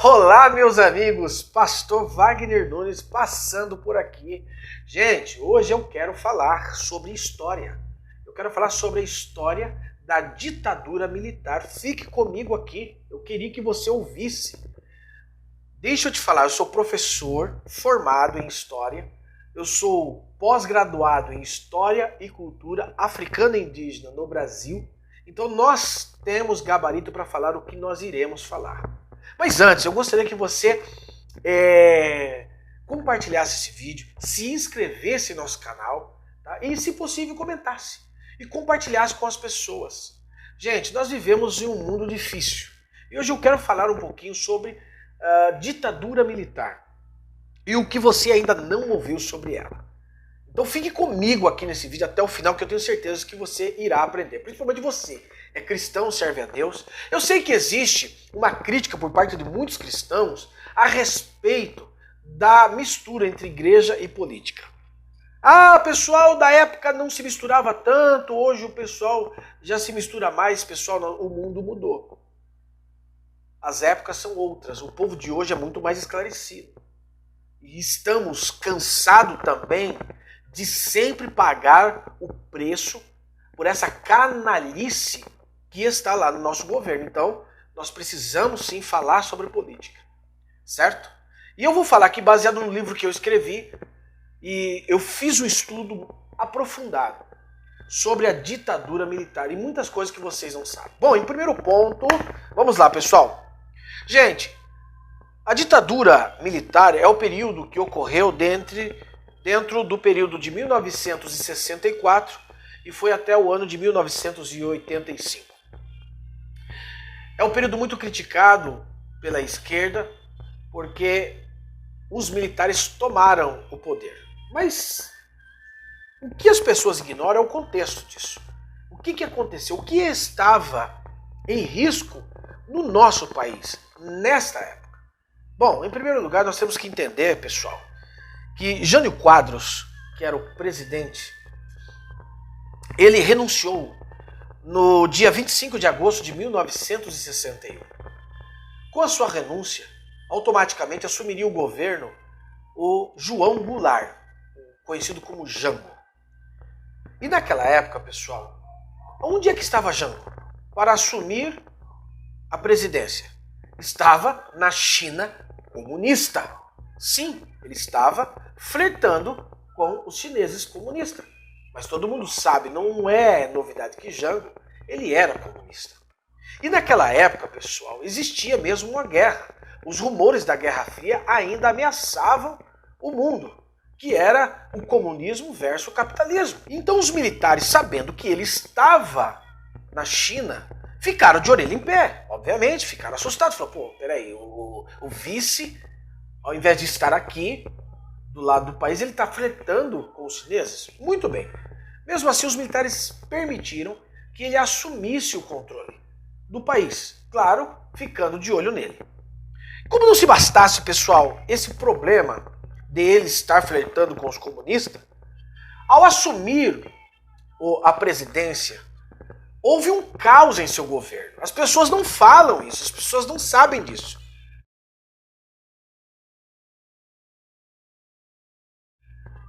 Olá, meus amigos, Pastor Wagner Nunes passando por aqui. Gente, hoje eu quero falar sobre história. Eu quero falar sobre a história da ditadura militar. Fique comigo aqui, eu queria que você ouvisse. Deixa eu te falar, eu sou professor formado em história, eu sou pós-graduado em História e Cultura Africana e Indígena no Brasil, então nós temos gabarito para falar o que nós iremos falar. Mas antes, eu gostaria que você compartilhasse esse vídeo, se inscrevesse no nosso canal, tá? E, se possível, comentasse e compartilhasse com as pessoas. Gente, nós vivemos em um mundo difícil e hoje eu quero falar um pouquinho sobre ditadura militar e o que você ainda não ouviu sobre ela. Então fique comigo aqui nesse vídeo até o final, que eu tenho certeza que você irá aprender. Principalmente você, é cristão, serve a Deus. Eu sei que existe uma crítica por parte de muitos cristãos a respeito da mistura entre igreja e política. Ah, o pessoal da época não se misturava tanto, hoje o pessoal já se mistura mais, pessoal, o mundo mudou. As épocas são outras, o povo de hoje é muito mais esclarecido. E estamos cansados também de sempre pagar o preço por essa canalice que está lá no nosso governo. Então, nós precisamos sim falar sobre política, certo? E eu vou falar aqui baseado no livro que eu escrevi, e eu fiz um estudo aprofundado sobre a ditadura militar e muitas coisas que vocês não sabem. Bom, em primeiro ponto, vamos lá, pessoal. Gente, a ditadura militar é o período que ocorreu dentro do período de 1964 e foi até o ano de 1985. É um período muito criticado pela esquerda porque os militares tomaram o poder. Mas o que as pessoas ignoram é o contexto disso. O que aconteceu? O que estava em risco no nosso país nesta época? Bom, em primeiro lugar, nós temos que entender, pessoal, que Jânio Quadros, que era o presidente, ele renunciou no dia 25 de agosto de 1961. Com a sua renúncia, automaticamente assumiria o governo o João Goulart, conhecido como Jango. E naquela época, pessoal, onde é que estava Jango para assumir a presidência? Estava na China comunista. Sim, ele estava flertando com os chineses comunistas. Mas todo mundo sabe, não é novidade que Jango, ele era comunista. E naquela época, pessoal, existia mesmo uma guerra. Os rumores da Guerra Fria ainda ameaçavam o mundo, que era o comunismo versus o capitalismo. Então os militares, sabendo que ele estava na China, ficaram de orelha em pé, obviamente, ficaram assustados. Falaram, pô, peraí, o vice, ao invés de estar aqui, do lado do país, ele está flertando com os chineses? Muito bem. Mesmo assim, os militares permitiram que ele assumisse o controle do país. Claro, ficando de olho nele. Como não se bastasse, pessoal, esse problema de ele estar flertando com os comunistas, ao assumir a presidência, houve um caos em seu governo. As pessoas não falam isso, as pessoas não sabem disso.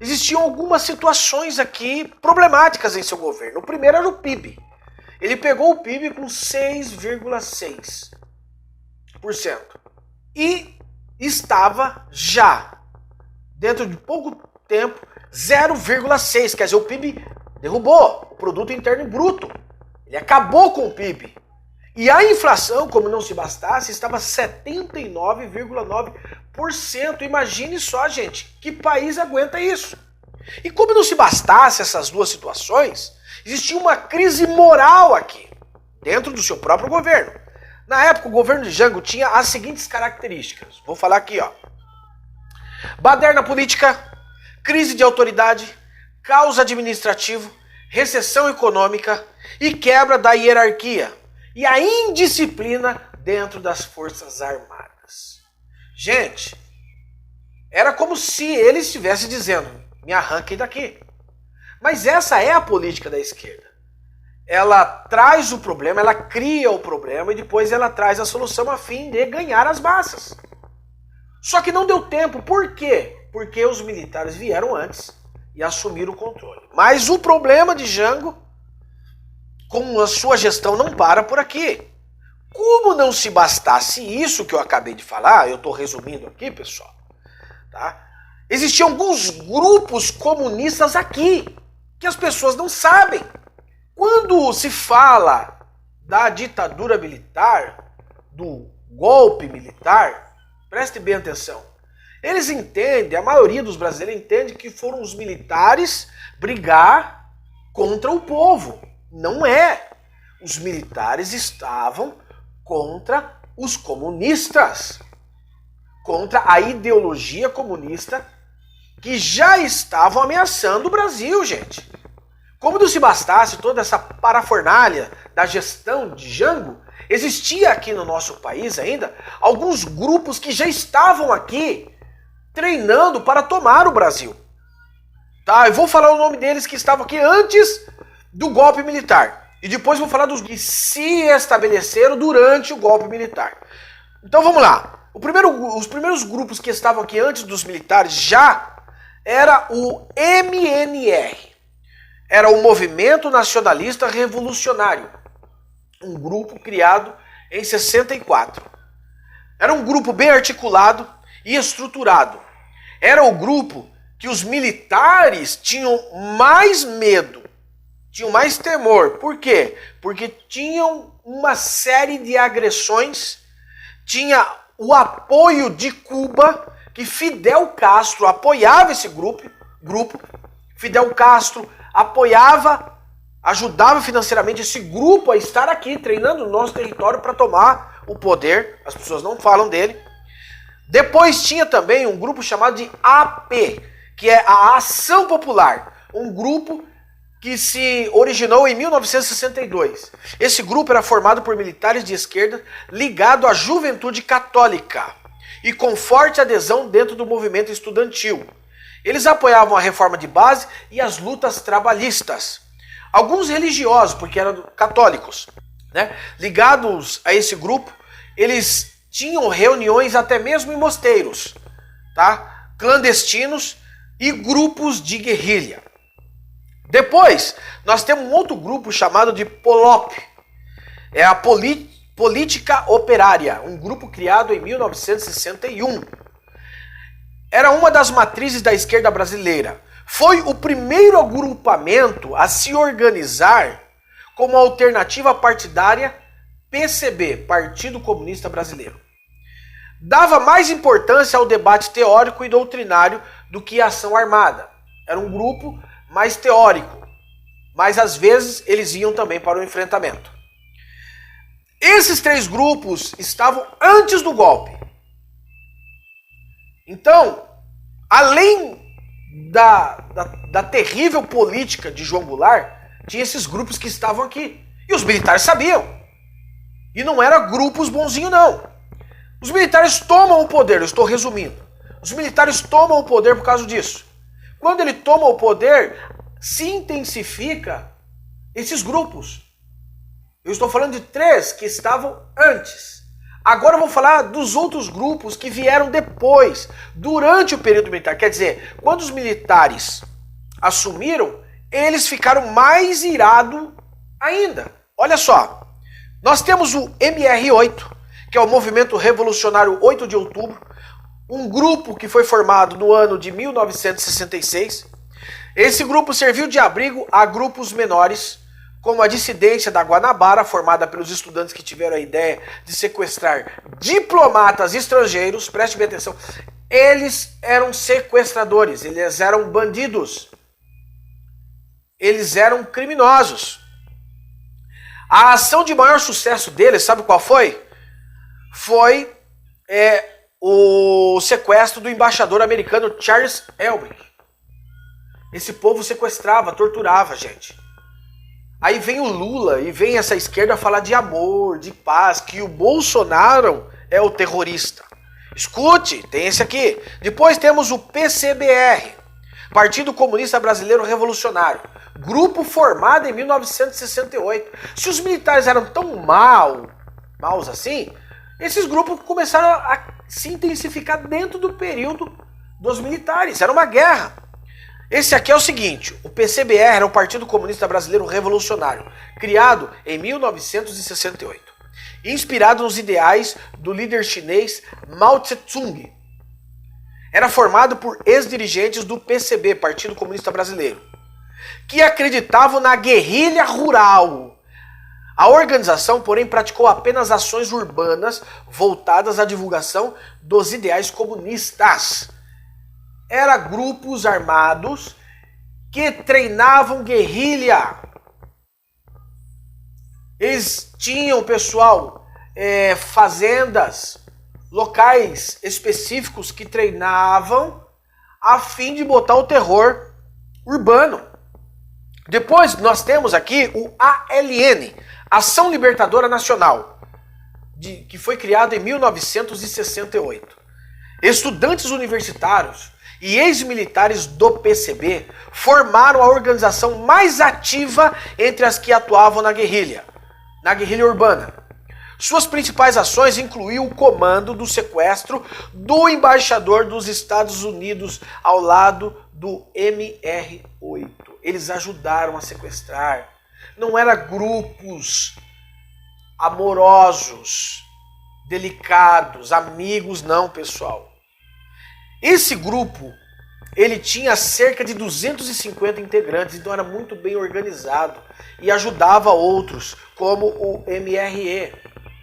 Existiam algumas situações aqui problemáticas em seu governo. O primeiro era o PIB. Ele pegou o PIB com 6,6% e estava já, dentro de pouco tempo, 0,6%. Quer dizer, o PIB derrubou, o Produto Interno Bruto. Ele acabou com o PIB. E a inflação, como não se bastasse, estava 79,9%. Imagine só, gente, que país aguenta isso? E como não se bastasse essas duas situações, existia uma crise moral aqui, dentro do seu próprio governo. Na época, o governo de Jango tinha as seguintes características. Vou falar aqui, ó. Baderna política, crise de autoridade, caos administrativo, recessão econômica e quebra da hierarquia e a indisciplina dentro das Forças Armadas. Gente, era como se ele estivesse dizendo, me arranquem daqui. Mas essa é a política da esquerda. ela traz o problema, ela cria o problema e depois ela traz a solução a fim de ganhar as massas. Só que não deu tempo. Por quê? Porque os militares vieram antes e assumiram o controle. Mas o problema de Jango, com a sua gestão, não para por aqui. Como não se bastasse isso que eu acabei de falar, eu estou resumindo aqui, pessoal, tá? Existiam alguns grupos comunistas aqui, que as pessoas não sabem. Quando se fala da ditadura militar, do golpe militar, preste bem atenção. Eles entendem, a maioria dos brasileiros entende que foram os militares brigar contra o povo. Não é. Os militares estavam contra os comunistas, contra a ideologia comunista que já estavam ameaçando o Brasil, gente. Como não se bastasse toda essa parafernália da gestão de Jango, existia aqui no nosso país ainda alguns grupos que já estavam aqui treinando para tomar o Brasil. Tá, eu vou falar o nome deles que estavam aqui antes do golpe militar. E depois vou falar dos que se estabeleceram durante o golpe militar. Então vamos lá. Os primeiros grupos que estavam aqui antes dos militares já era o MNR. Era o Movimento Nacionalista Revolucionário. Um grupo criado em 64. Era um grupo bem articulado e estruturado. Era o grupo que os militares tinham mais medo, tinham mais temor. Por quê? Porque tinham uma série de agressões, tinha o apoio de Cuba, que Fidel Castro apoiava esse grupo. Fidel Castro apoiava, ajudava financeiramente esse grupo a estar aqui treinando no nosso território para tomar o poder. As pessoas não falam dele. Depois tinha também um grupo chamado de AP, que é a Ação Popular, um grupo que se originou em 1962. Esse grupo era formado por militares de esquerda ligado à juventude católica e com forte adesão dentro do movimento estudantil. Eles apoiavam a reforma de base e as lutas trabalhistas. Alguns religiosos, porque eram católicos, né, ligados a esse grupo, eles tinham reuniões até mesmo em mosteiros, tá, clandestinos e grupos de guerrilha. Depois, nós temos um outro grupo chamado de POLOP. É a Política Operária, um grupo criado em 1961. Era uma das matrizes da esquerda brasileira. Foi o primeiro agrupamento a se organizar como alternativa partidária PCB, Partido Comunista Brasileiro. Dava mais importância ao debate teórico e doutrinário do que a ação armada. Era um grupo mais teórico, mas às vezes eles iam também para o enfrentamento. Esses três grupos estavam antes do golpe. Então, além da terrível política de João Goulart, tinha esses grupos que estavam aqui. E os militares sabiam. E não eram grupos bonzinhos, não. Os militares tomam o poder, eu estou resumindo. Os militares tomam o poder por causa disso. Quando ele toma o poder, se intensifica esses grupos. Eu estou falando de três que estavam antes. Agora eu vou falar dos outros grupos que vieram depois, durante o período militar. Quer dizer, quando os militares assumiram, eles ficaram mais irados ainda. Olha só, nós temos o MR8, que é o Movimento Revolucionário 8 de Outubro, um grupo que foi formado no ano de 1966. Esse grupo serviu de abrigo a grupos menores, como a dissidência da Guanabara, formada pelos estudantes que tiveram a ideia de sequestrar diplomatas estrangeiros. Preste bem atenção, eles eram sequestradores, eles eram bandidos, eles eram criminosos. A ação de maior sucesso deles, sabe qual foi? Foi o sequestro do embaixador americano Charles Elbrick. Esse povo sequestrava, torturava, gente. Aí vem o Lula e vem essa esquerda falar de amor, de paz, que o Bolsonaro é o terrorista. Escute, tem esse aqui. Depois temos o PCBR, Partido Comunista Brasileiro Revolucionário, grupo formado em 1968. Se os militares eram tão maus assim, esses grupos começaram a se intensificar dentro do período dos militares. Era uma guerra. Esse aqui é o seguinte, o PCBR era o Partido Comunista Brasileiro Revolucionário, criado em 1968, inspirado nos ideais do líder chinês Mao Tse-tung. Era formado por ex-dirigentes do PCB, Partido Comunista Brasileiro, que acreditavam na guerrilha rural. A organização, porém, praticou apenas ações urbanas voltadas à divulgação dos ideais comunistas. Eram grupos armados que treinavam guerrilha. Eles tinham, pessoal, fazendas, locais específicos que treinavam a fim de botar o terror urbano. Depois nós temos aqui o ALN, Ação Libertadora Nacional, que foi criado em 1968. Estudantes universitários e ex-militares do PCB formaram a organização mais ativa entre as que atuavam na guerrilha urbana. Suas principais ações incluíam o comando do sequestro do embaixador dos Estados Unidos ao lado do MR8. Eles ajudaram a sequestrar. Não eram grupos amorosos, delicados, amigos, não, pessoal. Esse grupo, ele tinha cerca de 250 integrantes, então era muito bem organizado e ajudava outros, como o MRE,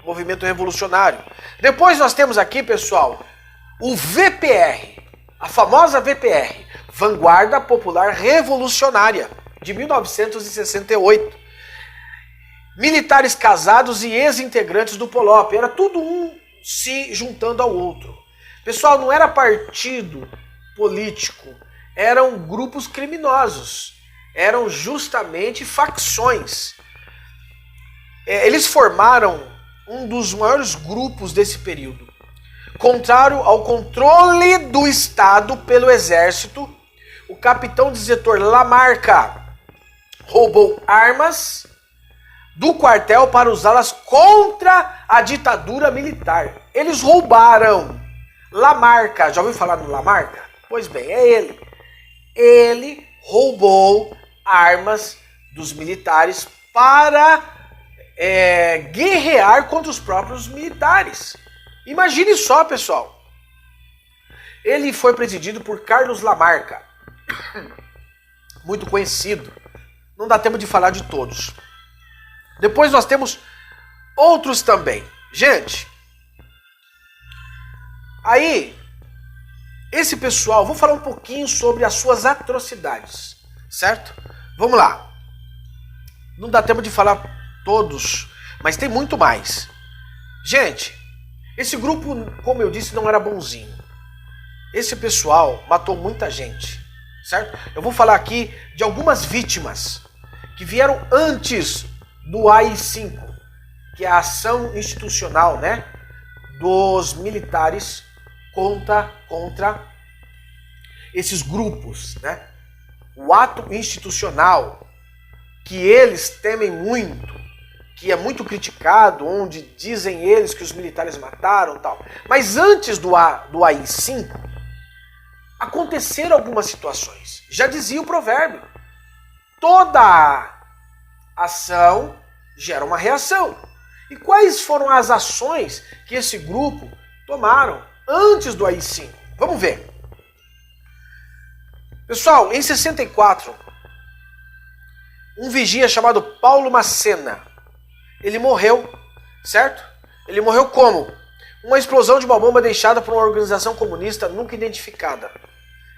Movimento Revolucionário. Depois nós temos aqui, pessoal, o VPR, a famosa VPR, Vanguarda Popular Revolucionária, de 1968. Militares casados e ex-integrantes do POLOP, era tudo um se juntando ao outro. Pessoal, não era partido político, eram grupos criminosos, eram justamente facções. Eles formaram um dos maiores grupos desse período. Contrário ao controle do Estado pelo Exército, o capitão de setor Lamarca roubou armas do quartel para usá-las contra a ditadura militar. Eles roubaram. Lamarca, já ouviu falar no Lamarca? Pois bem, é ele. Ele roubou armas dos militares para guerrear contra os próprios militares. Imagine só, pessoal. Ele foi presidido por Carlos Lamarca, muito conhecido. Não dá tempo de falar de todos. Depois nós temos outros também. Gente, aí, esse pessoal, vou falar um pouquinho sobre as suas atrocidades, certo? Vamos lá. Não dá tempo de falar todos, mas tem muito mais. Gente, esse grupo, como eu disse, não era bonzinho. Esse pessoal matou muita gente, certo? Eu vou falar aqui de algumas vítimas que vieram antes do AI-5, que é a ação institucional, né, dos militares contra esses grupos, né? O ato institucional que eles temem muito, que é muito criticado, onde dizem eles que os militares mataram e tal. Mas antes do AI-5, aconteceram algumas situações. Já dizia o provérbio, toda ação gera uma reação. E quais foram as ações que esse grupo tomaram antes do AI-5? Vamos ver. Pessoal, em 64, um vigia chamado Paulo Macena, ele morreu, certo? Ele morreu como? Uma explosão de uma bomba deixada por uma organização comunista nunca identificada,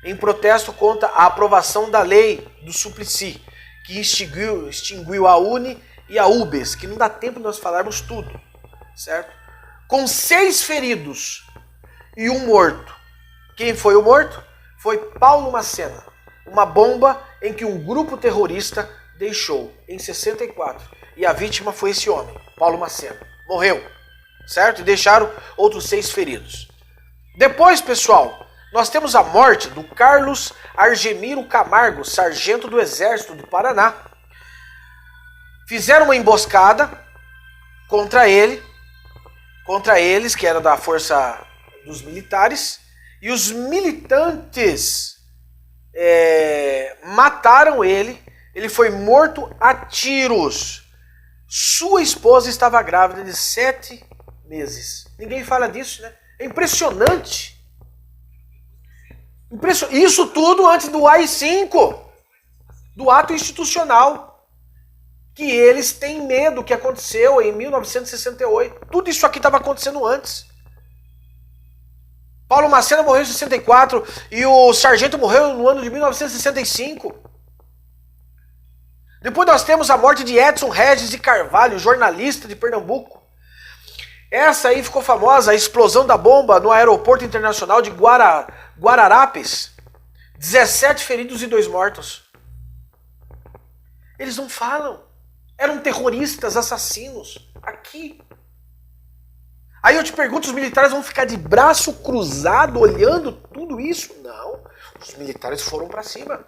em protesto contra a aprovação da lei do Suplicy, que extinguiu a UNE e a UBS, que não dá tempo de nós falarmos tudo, certo? Com 6 feridos e um morto. Quem foi o morto? Foi Paulo Macena, uma bomba em que um grupo terrorista deixou em 64. E a vítima foi esse homem, Paulo Macena. Morreu, certo? E deixaram outros 6 feridos. Depois, pessoal, nós temos a morte do Carlos Argemiro Camargo, sargento do Exército do Paraná. Fizeram uma emboscada contra eles, que era da força dos militares, e os militantes mataram ele. Ele foi morto a tiros. Sua esposa estava grávida de 7 meses. Ninguém fala disso, né? É impressionante. Isso tudo antes do AI-5, do ato institucional, que eles têm medo que aconteceu em 1968. Tudo isso aqui estava acontecendo antes. Paulo Macena morreu em 64 e o sargento morreu no ano de 1965. Depois nós temos a morte de Edson Regis de Carvalho, jornalista de Pernambuco. Essa aí ficou famosa, a explosão da bomba no aeroporto internacional de Guararapes. 17 feridos e 2 mortos. Eles não falam. Eram terroristas, assassinos. Aqui. Aí eu te pergunto, os militares vão ficar de braço cruzado olhando tudo isso? Não. Os militares foram para cima.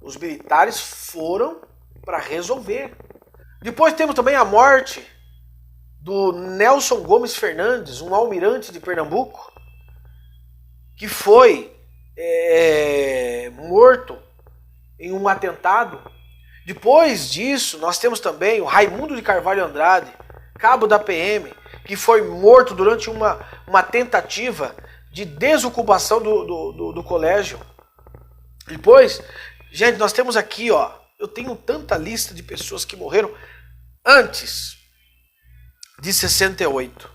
Os militares foram para resolver. Depois temos também a morte do Nelson Gomes Fernandes, um almirante de Pernambuco, que foi morto em um atentado. Depois disso, nós temos também o Raimundo de Carvalho Andrade, cabo da PM, que foi morto durante uma tentativa de desocupação do colégio. Depois, gente, nós temos aqui, ó, eu tenho tanta lista de pessoas que morreram antes de 68,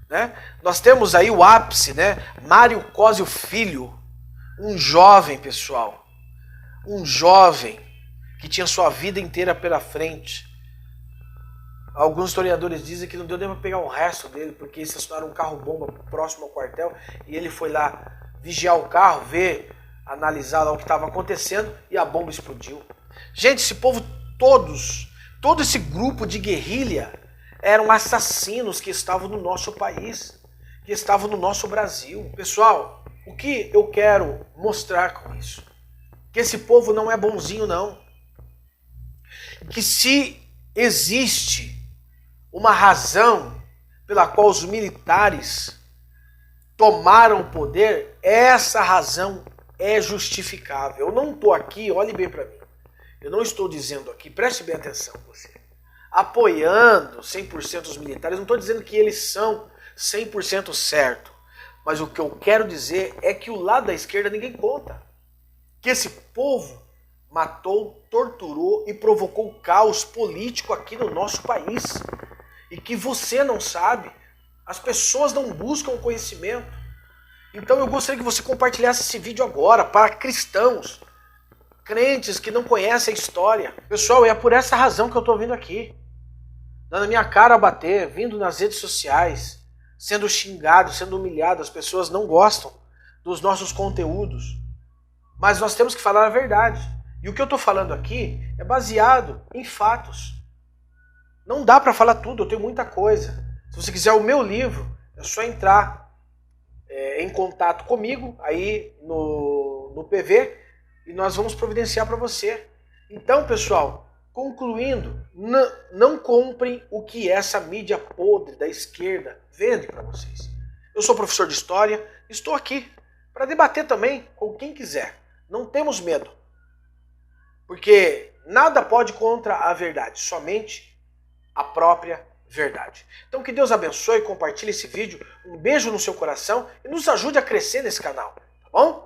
né? Nós temos aí o ápice, né? Mário Cosio Filho, um jovem, pessoal, um jovem que tinha sua vida inteira pela frente. Alguns historiadores dizem que não deu nem para pegar o resto dele, porque eles estacionaram um carro-bomba próximo ao quartel e ele foi lá vigiar o carro, ver, analisar lá o que estava acontecendo e a bomba explodiu. Gente, esse povo todo esse grupo de guerrilha eram assassinos que estavam no nosso país, que estavam no nosso Brasil. Pessoal, o que eu quero mostrar com isso? Que esse povo não é bonzinho, não. Que se existe uma razão pela qual os militares tomaram o poder, essa razão é justificável. Eu não estou aqui, olhe bem para mim, eu não estou dizendo aqui, preste bem atenção você, apoiando 100% os militares, não estou dizendo que eles são 100% certo, mas o que eu quero dizer é que o lado da esquerda ninguém conta. Que esse povo matou, torturou e provocou caos político aqui no nosso país. E que você não sabe, as pessoas não buscam conhecimento. Então eu gostaria que você compartilhasse esse vídeo agora para cristãos, crentes que não conhecem a história. Pessoal, é por essa razão que eu estou vindo aqui, dando a minha cara a bater, vindo nas redes sociais, sendo xingado, sendo humilhado. As pessoas não gostam dos nossos conteúdos, mas nós temos que falar a verdade. E o que eu estou falando aqui é baseado em fatos. Não dá para falar tudo, eu tenho muita coisa. Se você quiser o meu livro, é só entrar em contato comigo aí no PV e nós vamos providenciar para você. Então, pessoal, concluindo, não comprem o que essa mídia podre da esquerda vende para vocês. Eu sou professor de história, estou aqui para debater também com quem quiser. Não temos medo, porque nada pode contra a verdade, somente a própria verdade. Então que Deus abençoe, compartilhe esse vídeo, um beijo no seu coração e nos ajude a crescer nesse canal, tá bom?